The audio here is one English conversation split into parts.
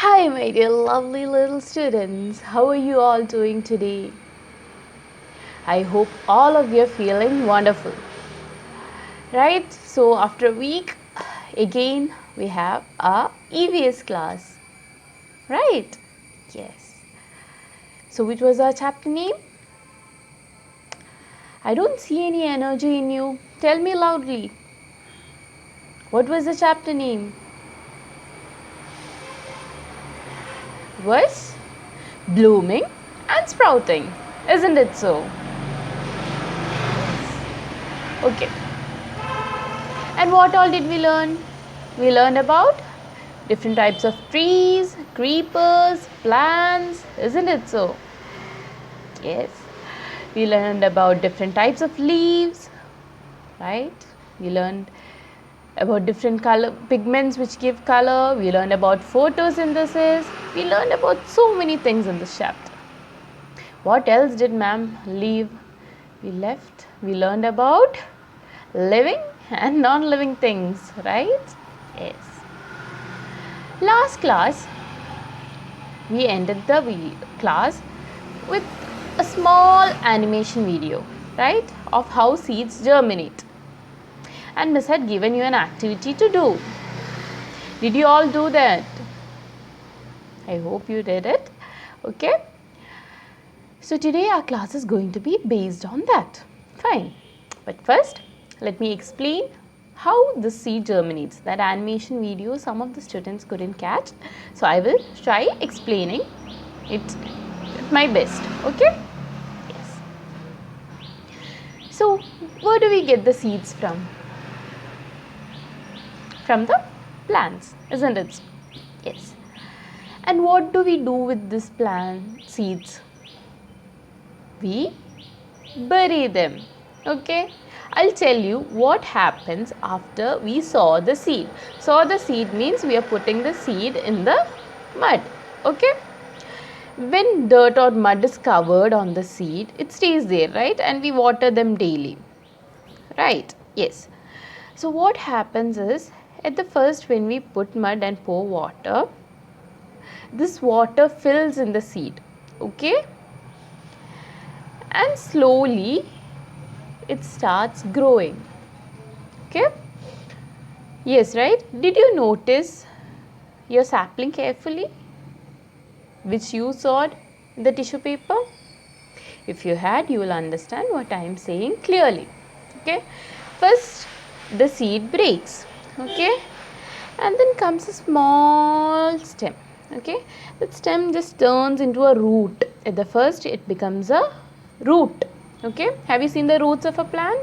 Hi, my dear lovely little students. How are you all doing today? I hope all of you are feeling wonderful. Right? So, after a week, again we have our EVS class. Right? Yes. So, which was our chapter name? I don't see any energy in you. Tell me loudly. What was the chapter name? Was blooming and sprouting. Isn't it so? Okay. And what all did we learn? We learned about different types of trees, creepers, plants, isn't it so? Yes. We learned about different types of leaves, right? We learned about different color pigments which give color. We learned about photosynthesis. We learned about so many things in this chapter. What else did ma'am leave? We learned about living and non-living things, right? Yes. Last class, we ended the class with a small animation video, right, of how seeds germinate. And Miss had given you an activity to do. Did you all do that? I hope you did it. Okay. So today our class is going to be based on that. Fine. But first, let me explain how the seed germinates. That animation video some of the students couldn't catch. So I will try explaining it at my best. Okay? Yes. So where do we get the seeds from? From the plants, isn't it? Yes. And what do we do with this plant seeds? We bury them. Okay, I'll tell you what happens after we sow the seed. Sow the seed means we are putting the seed in the mud. Okay, when dirt or mud is covered on the seed, it stays there, right? And we water them daily, right? Yes. So what happens is, at the first, when we put mud and pour water, this water fills in the seed. Okay, and slowly it starts growing. Okay, yes, right? Did you notice your sapling carefully which you sawed the tissue paper? If you had, you will understand what I am saying clearly. Okay, first the seed breaks. Okay, and then comes a small stem. Okay, that stem just turns into a root. At the first it becomes a root. Okay, have you seen the roots of a plant?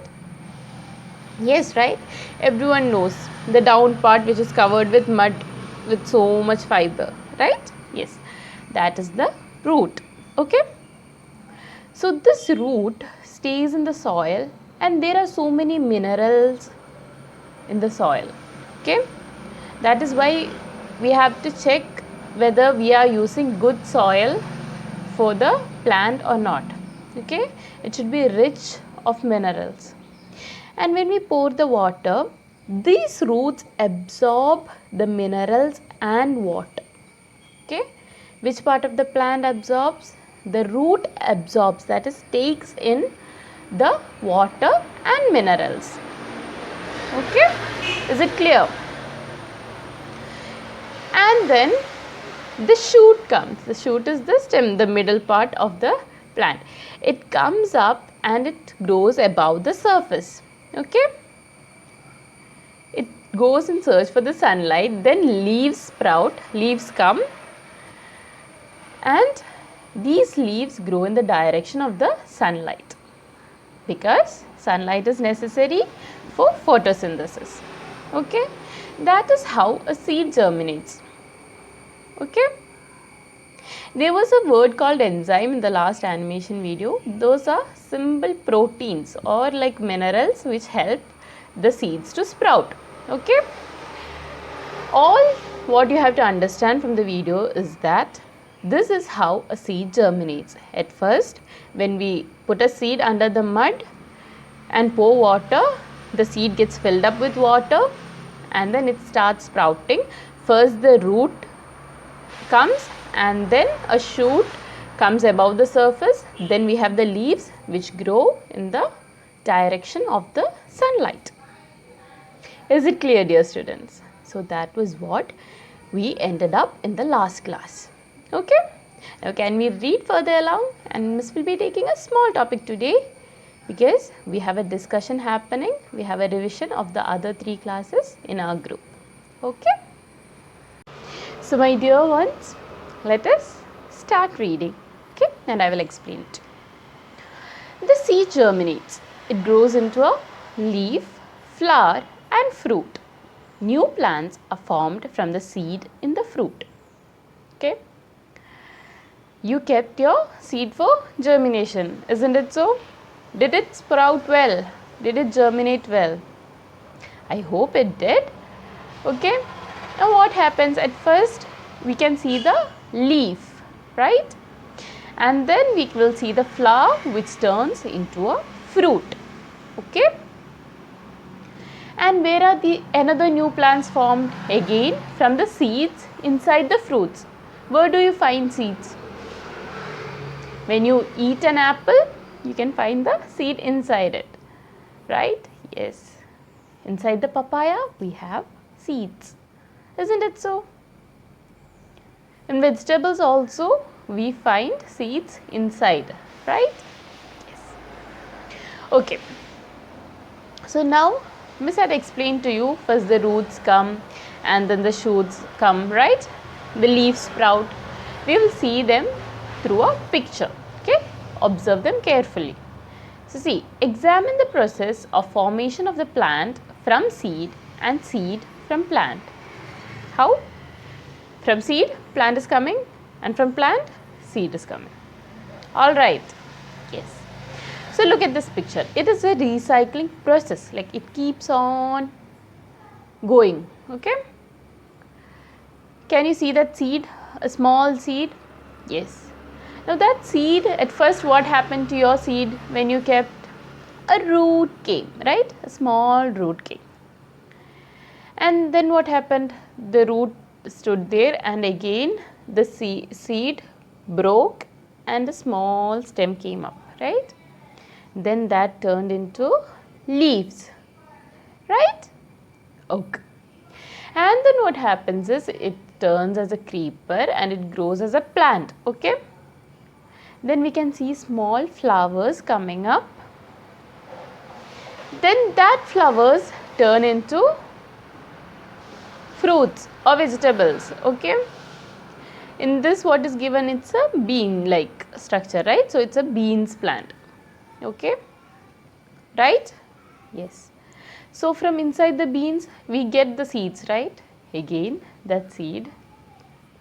Yes, right? Everyone knows the down part which is covered with mud with so much fiber, right? Yes, that is the root. Okay, so this root stays in the soil and there are so many minerals in the soil. Okay, that is why we have to check whether we are using good soil for the plant or not. Okay, it should be rich of minerals. And when we pour the water, these roots absorb the minerals and water. Okay, which part of the plant absorbs? The root absorbs, that is, takes in the water and minerals. Okay, is it clear? And then the shoot comes. The shoot is the stem, the middle part of the plant. It comes up and it grows above the surface. Okay, it goes in search for the sunlight, then leaves sprout, leaves come, and these leaves grow in the direction of the sunlight because sunlight is necessary for photosynthesis. Okay, that is how a seed germinates. Okay, there was a word called enzyme in the last animation video. Those are simple proteins or like minerals which help the seeds to sprout. Okay, all what you have to understand from the video is that this is how a seed germinates. At first, when we put a seed under the mud and pour water, the seed gets filled up with water and then it starts sprouting. First the root comes and then a shoot comes above the surface. Then we have the leaves which grow in the direction of the sunlight. Is it clear, dear students? So that was what we ended up in the last class. Okay. Now can we read further along, and Miss will be taking a small topic today because we have a discussion happening. We have a revision of the other 3 classes in our group. Okay. So my dear ones, let us start reading. Okay, and I will explain it. The seed germinates. It grows into a leaf, flower and fruit. New plants are formed from the seed in the fruit. Okay. You kept your seed for germination, isn't it so? Did it sprout well? Did it germinate well? I hope it did. Okay. Now what happens? At first we can see the leaf, right? And then we will see the flower which turns into a fruit. Okay. And where are the another new plants formed? Again from the seeds inside the fruits. Where do you find seeds? When you eat an apple, you can find the seed inside it, right? Yes. Inside the papaya, we have seeds. Isn't it so? In vegetables also, we find seeds inside, right? Yes. Okay. So now, Miss had explained to you, first the roots come and then the shoots come, right? The leaves sprout. We will see them through a picture. Okay, observe them carefully. So see, examine the process of formation of the plant from seed and seed from plant. How? From seed, plant is coming, and from plant, seed is coming. All right. Yes. So look at this picture. It is a recycling process. Like it keeps on going. Okay. Can you see that seed? A small seed? Yes. Now that seed, at first what happened to your seed when you kept? A root came, right? A small root came. And then what happened? The root stood there and again the seed broke and a small stem came up, right? Then that turned into leaves, right? Okay. And then what happens is it turns as a creeper and it grows as a plant, okay? Then we can see small flowers coming up. Then that flowers turn into fruits or vegetables, okay? In this what is given? It's a bean like structure, right? So it's a beans plant, okay? Right? Yes. So from inside the beans we get the seeds, right? Again that seed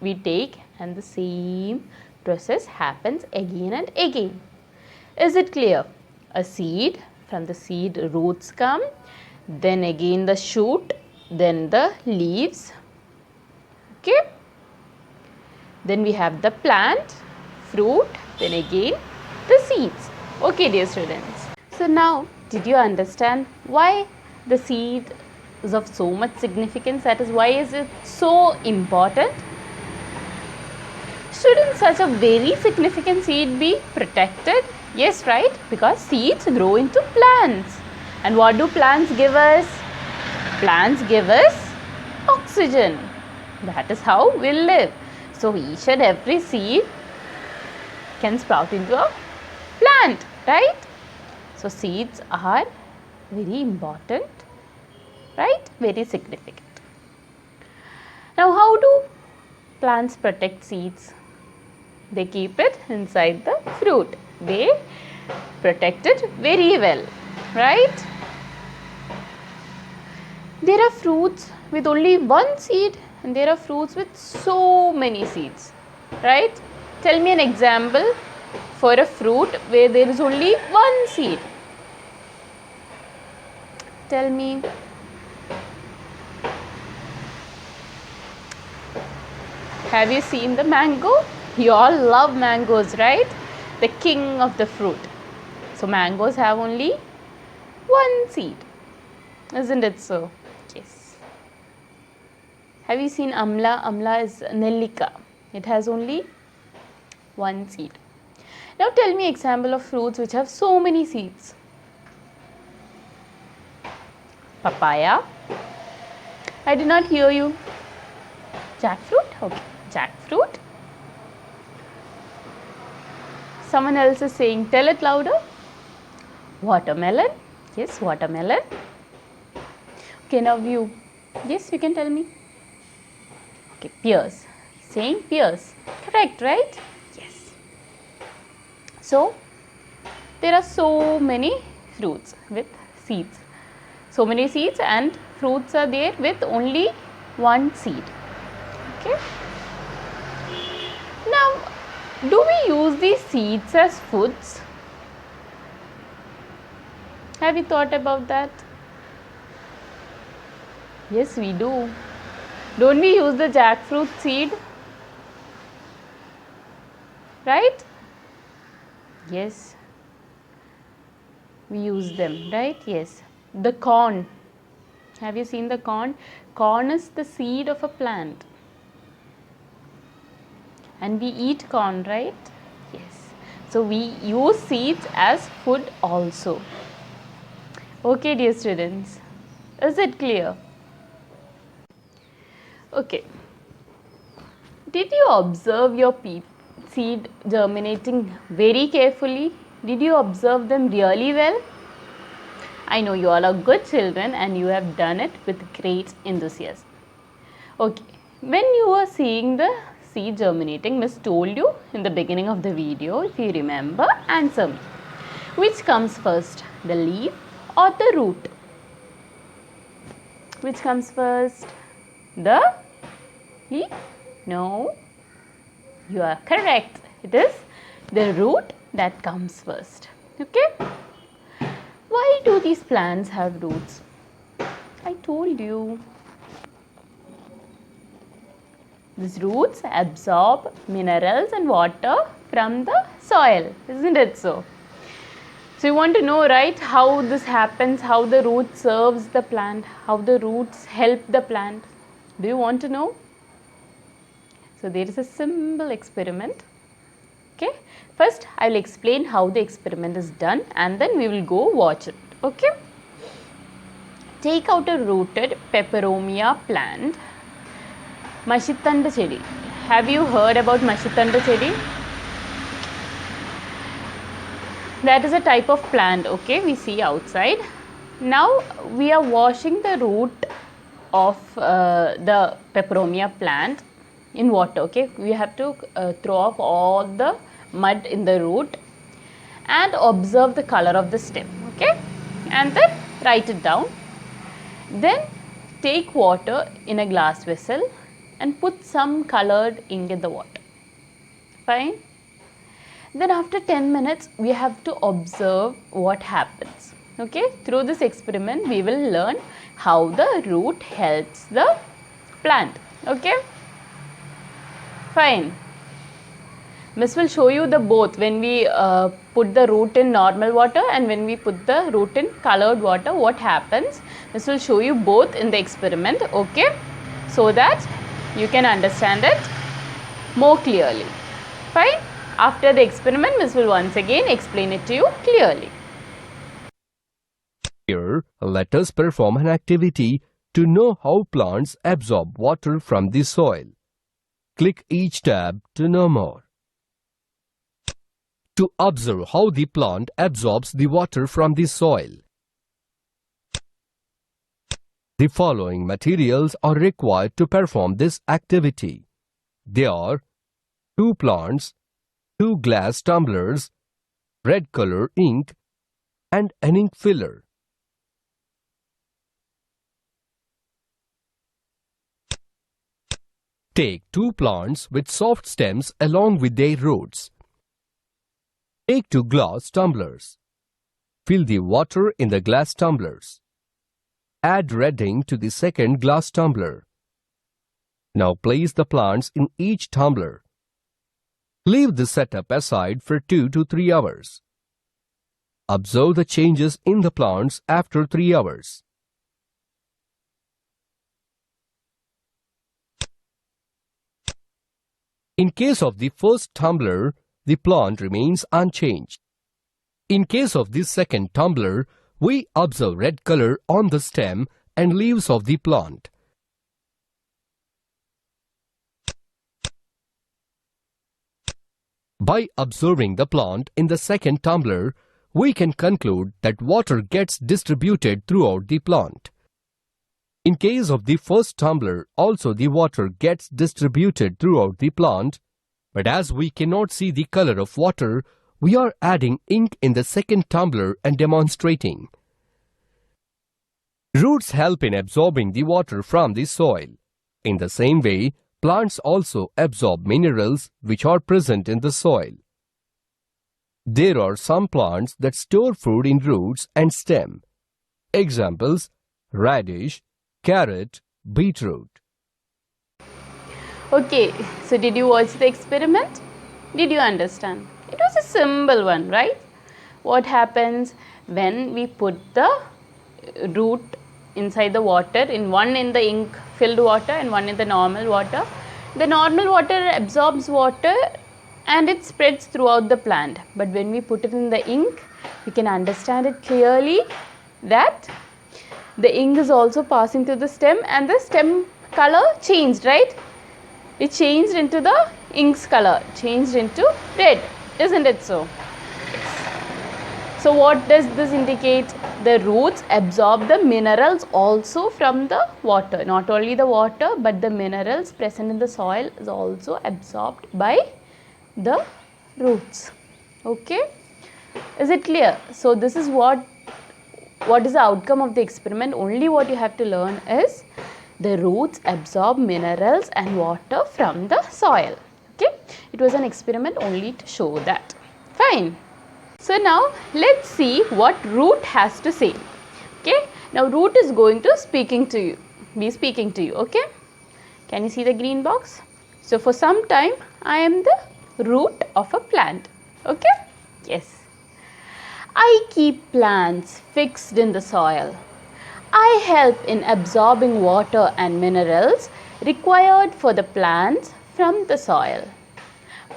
we take and the same process happens again and again. Is it clear? A seed, from the seed roots come, then again the shoot, then the leaves, okay? Then we have the plant, fruit, then again the seeds. Okay, dear students. So now, did you understand why the seed is of so much significance? That is, why is it so important? Shouldn't such a very significant seed be protected? Yes, right? Because seeds grow into plants. And what do plants give us? Plants give us oxygen. That is how we live. So each and every seed can sprout into a plant, right? So seeds are very important, right? Very significant. Now how do plants protect seeds? They keep it inside the fruit. They protect it very well, right? There are fruits with only one seed and there are fruits with so many seeds, right? Tell me an example for a fruit where there is only one seed. Tell me. Have you seen the mango? You all love mangoes, right? The king of the fruit. So mangoes have only one seed. Isn't it so? Yes. Have you seen amla? Amla is nellika. It has only one seed. Now tell me example of fruits which have so many seeds. Papaya. I did not hear you. Jackfruit? Okay, jackfruit. Someone else is saying, tell it louder. Watermelon. Yes, watermelon. Okay, now you. Yes, you can tell me. Okay, pears. Saying pears. Correct, right? Yes. So, there are so many fruits with seeds. So many seeds and fruits are there with only one seed. Okay. Now, do we use these seeds as foods? Have you thought about that? Yes, we do. Don't we use the jackfruit seed? Right? Yes. We use them, right? Yes. The corn. Have you seen the corn? Corn is the seed of a plant. And we eat corn, right? Yes. So we use seeds as food also. Okay, dear students. Is it clear? Okay. Did you observe your seed germinating very carefully? Did you observe them really well? I know you all are good children and you have done it with great enthusiasm. Okay. When you were seeing the seed germinating, Miss told you in the beginning of the video, if you remember, answer me. Which comes first, the leaf or the root? Which comes first? The leaf? No. You are correct. It is the root that comes first. Okay? Why do these plants have roots? I told you. These roots absorb minerals and water from the soil. Isn't it so? So you want to know, right, how this happens, how the root serves the plant, how the roots help the plant. Do you want to know? So there is a simple experiment. Okay. First, I will explain how the experiment is done and then we will go watch it. Okay. Take out a rooted peperomia plant. Mashitanda chedi. Have you heard about Mashitanda chedi? That is a type of plant, okay, we see outside. Now we are washing the root of the peperomia plant in water, okay. We have to throw off all the mud in the root and observe the color of the stem, okay, and then write it down. Then take water in a glass vessel and put some colored ink in the water. Fine. Then after 10 minutes, we have to observe what happens. Okay, through this experiment, we will learn how the root helps the plant. Okay, fine. Miss will show you the both when we put the root in normal water and when we put the root in colored water, what happens. Miss will show you both in the experiment, okay, so that you can understand it more clearly. Fine. After the experiment, Miss will once again explain it to you clearly. Here, let us perform an activity to know how plants absorb water from the soil. Click each tab to know more. To observe how the plant absorbs the water from the soil. The following materials are required to perform this activity. They are 2 plants, 2 glass tumblers, red color ink, and an ink filler. Take 2 plants with soft stems along with their roots. Take 2 glass tumblers. Fill the water in the glass tumblers. Add red ink to the second glass tumbler. Now place the plants in each tumbler. Leave the setup aside for 2 to 3 hours. Observe the changes in the plants after 3 hours. In case of the first tumbler, the plant remains unchanged. In case of the second tumbler, we observe red color on the stem and leaves of the plant. By observing the plant in the second tumbler, we can conclude that water gets distributed throughout the plant. In case of the first tumbler, also the water gets distributed throughout the plant, but as we cannot see the color of water, we are adding ink in the second tumbler and demonstrating. Roots help in absorbing the water from the soil. In the same way, plants also absorb minerals which are present in the soil. There are some plants that store food in roots and stem. Examples: radish, carrot, beetroot. Okay, so did you watch the experiment? Did you understand? It was a simple one, right? What happens when we put the root inside the water, one in the ink filled water and one in the normal water? The normal water absorbs water and it spreads throughout the plant. But when we put it in the ink, we can understand it clearly that the ink is also passing through the stem and the stem color changed, right? It changed into the ink's color, changed into red, isn't it so? So what does this indicate? The roots absorb the minerals also from the water. Not only the water, but the minerals present in the soil is also absorbed by the roots. Okay? Is it clear? So this is what is the outcome of the experiment. Only what you have to learn is the roots absorb minerals and water from the soil. Okay? It was an experiment only to show that. Fine. So now let's see what root has to say. Okay? Now root is going to be speaking to you. Okay? Can you see the green box? So for some time I am the root of a plant. Okay? Yes. I keep plants fixed in the soil. I help in absorbing water and minerals required for the plants from the soil.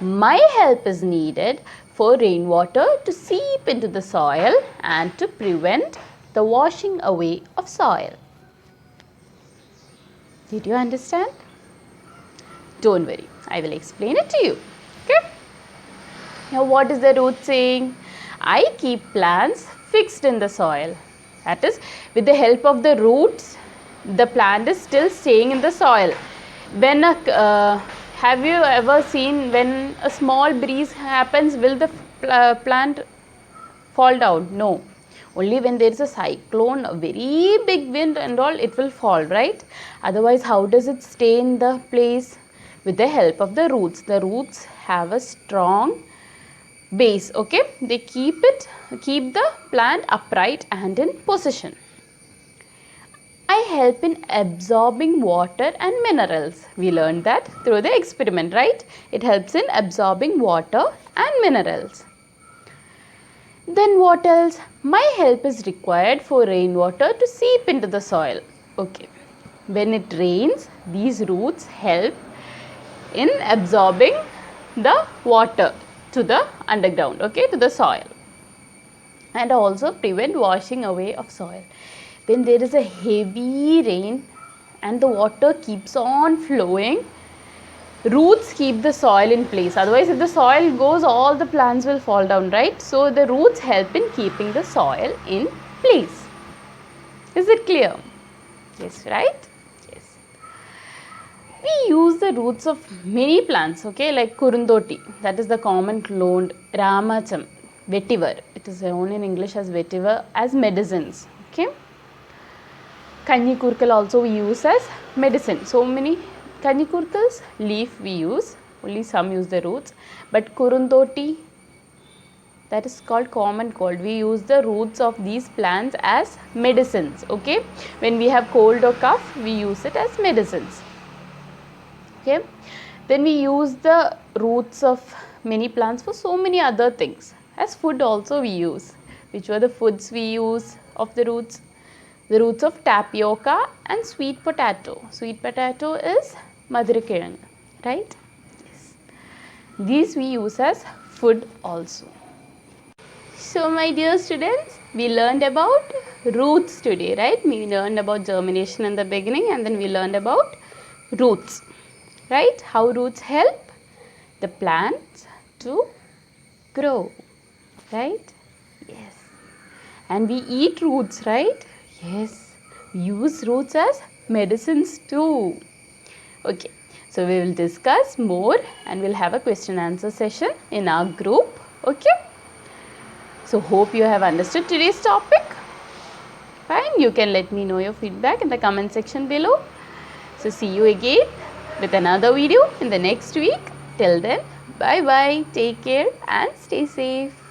My help is needed for rainwater to seep into the soil and to prevent the washing away of soil. Did you understand? Don't worry, I will explain it to you. Okay? Now what is the root saying? I keep plants fixed in the soil. That is, with the help of the roots, the plant is still staying in the soil. When have you ever seen when a small breeze happens, will the plant fall down? No. Only when there is a cyclone, a very big wind and all, it will fall, right? Otherwise, how does it stay in the place? With the help of the roots. The roots have a strong base. Okay, they keep the plant upright and in position. I help in absorbing water and minerals. We learned that through the experiment, right? It helps in absorbing water and minerals. Then what else? My help is required for rainwater to seep into the soil. Okay, when it rains, these roots help in absorbing the water to the underground, okay, to the soil, and also prevent washing away of soil. When there is a heavy rain and the water keeps on flowing, roots keep the soil in place. Otherwise, if the soil goes, all the plants will fall down, right? So the roots help in keeping the soil in place. Is it clear? Yes, right? Yes. We use the roots of many plants, okay, like kurundoti, that is the common cloned, ramacham, vetiver, it is known in English as vetiver, as medicines, okay. Kanyikurkal also we use as medicine. So many Kanyikurkal's leaf we use, only some use the roots, but kurundoti, that is called common cold. We use the roots of these plants as medicines, okay. When we have cold or cough, we use it as medicines. Okay. Then we use the roots of many plants for so many other things. As food also we use. Which were the foods we use of the roots? The roots of tapioca and sweet potato. Sweet potato is madhurikkilangu, right? Yes. These we use as food also. So my dear students, we learned about roots today, right? We learned about germination in the beginning and then we learned about roots, right? How roots help the plants to grow, right? Yes. And we eat roots, right? Yes. We use roots as medicines too. Okay. So we will discuss more and we'll have a question answer session in our group. Okay. So hope you have understood today's topic. Fine. You can let me know your feedback in the comment section below. So see you again with another video in the next week. Till then, bye bye. Take care and stay safe.